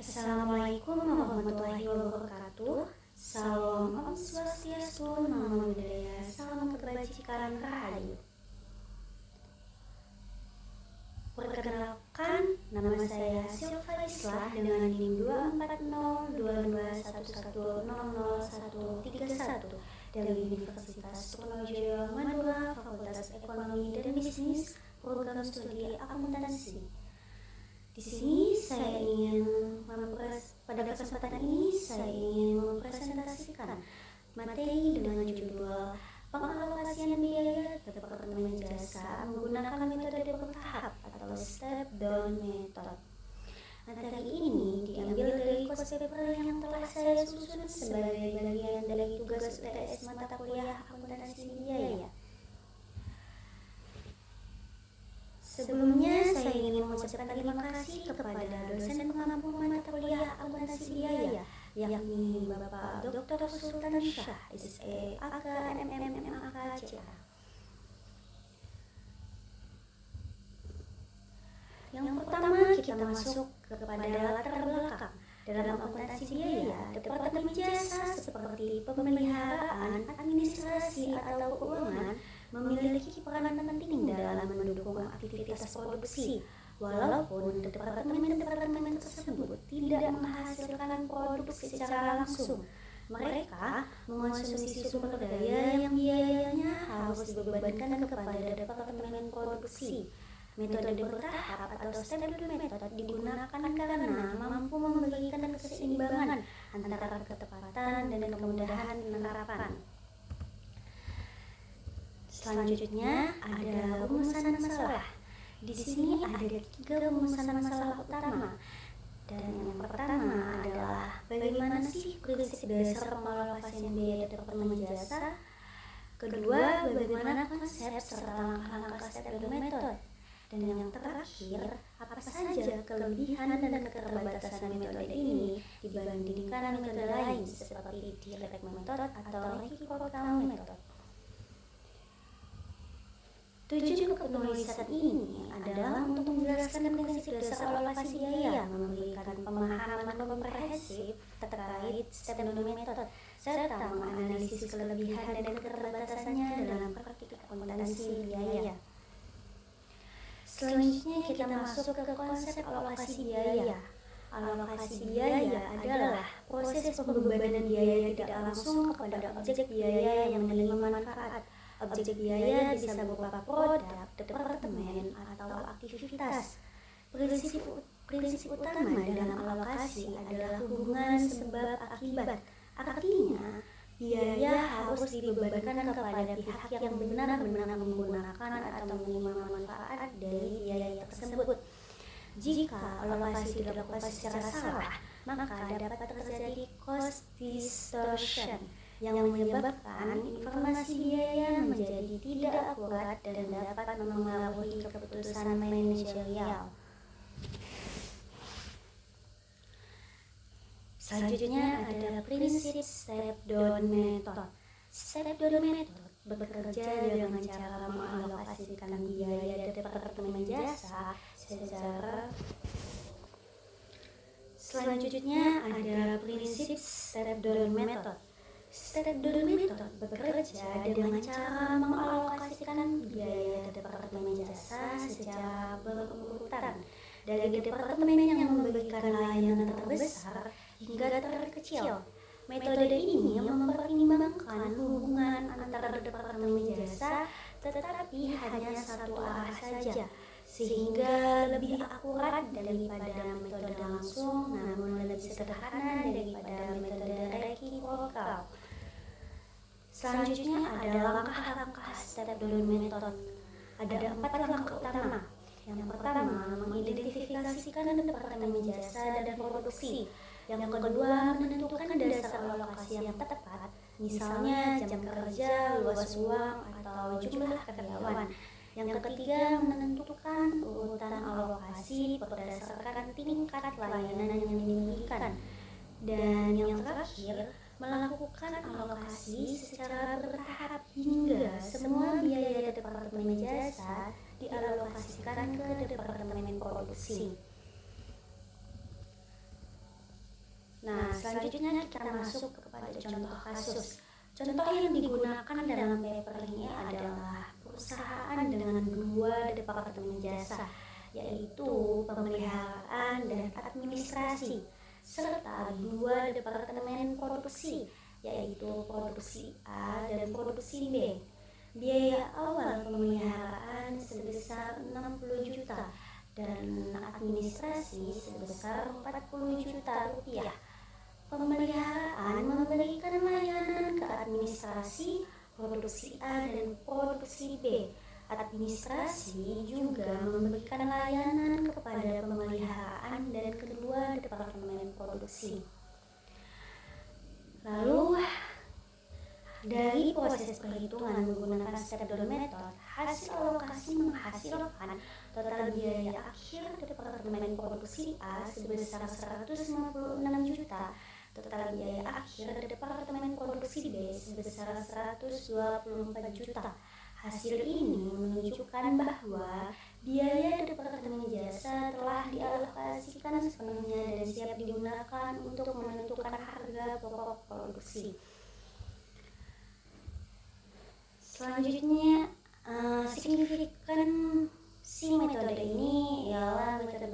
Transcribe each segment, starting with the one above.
Assalamualaikum warahmatullahi wabarakatuh. Salam Om Swastiastu, Namo Buddhaya, salam kebajikan rahayu. Perkenalkan, nama saya Silva Islah dengan NIM 2402111000131 dari Universitas Trunojoyo Madura, Fakultas Ekonomi dan Bisnis, Program Studi Akuntansi. Di sini pada kesempatan ini saya ingin mempresentasikan materi dengan judul pengalokasian biaya Departemen Jasa menggunakan metode bertahap atau step down method. Materi ini diambil dari course paper yang telah saya susun sebagai bagian dari tugas UTS mata kuliah akuntansi biaya. Sebelumnya, saya ingin mengucapkan terima kasih kepada dosen pengampu mata kuliah akuntansi biaya, yakni Bapak Dr. Sultan Syah, SE, AK, MM, MAK, CA. Yang pertama, kita masuk kepada latar belakang. Dalam akuntansi biaya, Departemen Jasa seperti pemeliharaan, administrasi, atau keuangan memiliki peran penting dalam mendukung aktivitas produksi, walaupun departemen tersebut tidak menghasilkan produk secara langsung. Mereka mengonsumsi sumber daya yang biayanya harus dibebankan kepada departemen produksi. Metode bertahap atau step method digunakan karena mampu memberikan keseimbangan antara ketepatan dan kemudahan penerapan. Selanjutnya ada rumusan masalah. Di sini ada 3 rumusan masalah utama. Dan yang pertama adalah bagaimana sih prinsip dasar pengalokasian biaya Departemen Jasa. Kedua, bagaimana konsep serta langkah-langkah step method. Dan yang terakhir, apa saja kelebihan dan keterbatasan metode ini dibandingkan metode lain seperti direct method atau reciprocal method. Tujuan penulisan ini adalah untuk menjelaskan prinsip dasar alokasi biaya, memberikan pemahaman komprehensif terkait step method, serta menganalisis kelebihan dan keterbatasannya dalam praktik akuntansi biaya. Selanjutnya kita masuk ke konsep alokasi biaya. Alokasi biaya adalah proses pembebanan biaya tidak langsung kepada objek biaya yang menerima manfaat. Objek biaya bisa berupa produk, departemen, atau aktivitas. Prinsip utama dalam alokasi adalah hubungan sebab akibat. Artinya, biaya harus dibebankan kepada pihak yang benar-benar menggunakan atau menerima manfaat dari biaya tersebut. Jika alokasi dilakukan secara salah, maka dapat terjadi cost distortion yang menyebabkan informasi biaya menjadi tidak akurat dan dapat mempengaruhi keputusan manajerial. Selanjutnya ada prinsip step down method. Step down method bekerja dengan cara mengalokasikan biaya Departemen Jasa secara. Selanjutnya ada prinsip step down method. Step down method bekerja dengan cara mengalokasikan biaya Departemen Jasa secara berurutan dari departemen yang memberikan layanan terbesar hingga terkecil. Metode ini mempertimbangkan hubungan antara Departemen Jasa tetapi hanya satu arah saja, sehingga lebih akurat daripada metode langsung namun lebih lebih sederhana daripada metode reciprocal. Selanjutnya ada langkah-langkah step dulu method. Ada 4 langkah utama. Yang pertama, mengidentifikasikan departemen jasa dan produksi. Yang kedua, menentukan dasar alokasi yang tepat, misalnya jam kerja, luas ruang, atau jumlah karyawan. Yang ketiga, menentukan urutan alokasi berdasarkan tingkat layanan yang dimiliki. Dan yang terakhir, melakukan alokasi secara bertahap hingga semua biaya departemen jasa dialokasikan ke departemen produksi. Nah, selanjutnya kita masuk kepada contoh kasus. Contoh yang digunakan dalam paper ini adalah perusahaan dengan 2 departemen jasa, yaitu pemeliharaan dan administrasi, serta 2 departemen produksi, yaitu produksi A dan produksi B. Biaya awal pemeliharaan sebesar 60 juta dan administrasi sebesar 40 juta rupiah. Pemeliharaan memberikan layanan ke administrasi, produksi A dan produksi B. Administrasi juga memberikan layanan kepada pemeliharaan dan kedua departemen produksi. Lalu, dari proses perhitungan menggunakan step down method, hasil alokasi menghasilkan total biaya akhir departemen produksi A sebesar 156 juta, total biaya akhir departemen produksi B sebesar 124 juta. Hasil ini menunjukkan bahwa biaya departemen jasa telah dialokasikan sepenuhnya dan siap digunakan untuk menentukan harga pokok produksi. Selanjutnya, signifikansi metode ini ialah metode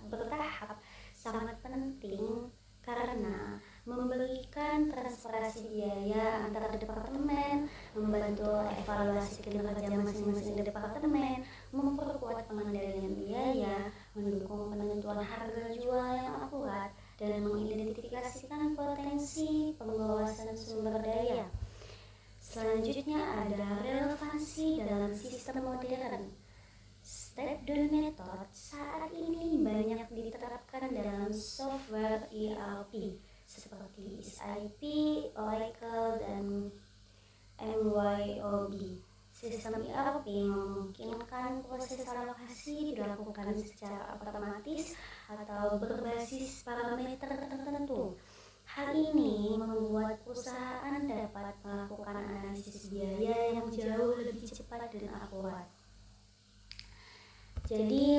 bertahap sangat penting karena memberikan transferasi biaya antar departemen, membantu evaluasi kinerja masing-masing departemen, memperkuat pengendalian biaya, mendukung penentuan harga jual yang akurat, dan mengidentifikasikan potensi pembawasan sumber daya. Selanjutnya ada relevansi dalam sistem modern. Step down method saat ini banyak diterapkan dalam software ERP seperti SAP, Oracle, dan MYOB. Sistem ERP memungkinkan proses alokasi dilakukan secara otomatis atau berbasis parameter tertentu. Hal ini membuat perusahaan dapat melakukan analisis biaya yang jauh lebih cepat dan akurat. Jadi,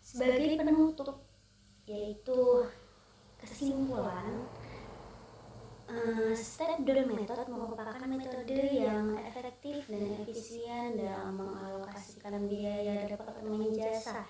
sebagai penutup, yaitu kesimpulan, step down method merupakan metode yang efektif dan efisien dalam mengalokasikan biaya departemen jasa.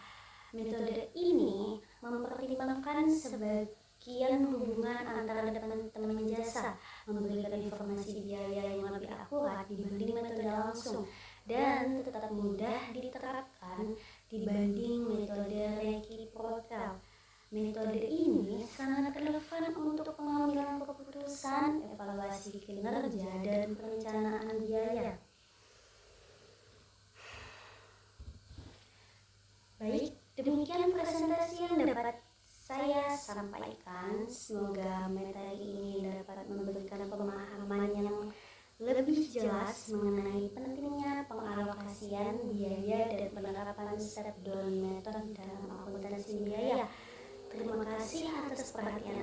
Metode ini mempertimbangkan sebagian hubungan antara departemen jasa, memberikan informasi biaya yang lebih akurat dibanding metode langsung, dan tetap mudah diterapkan dibanding metode reciprocal. Metode ini sangat relevan untuk pengambilan keputusan, evaluasi kinerja, dan perencanaan biaya. Baik, demikian presentasi yang dapat saya sampaikan. Semoga materi ini dapat memberikan pemahaman yang lebih jelas mengenai pentingnya pengalokasian biaya dan penerapan step down method dalam akuntansi biaya. Terima kasih atas perhatian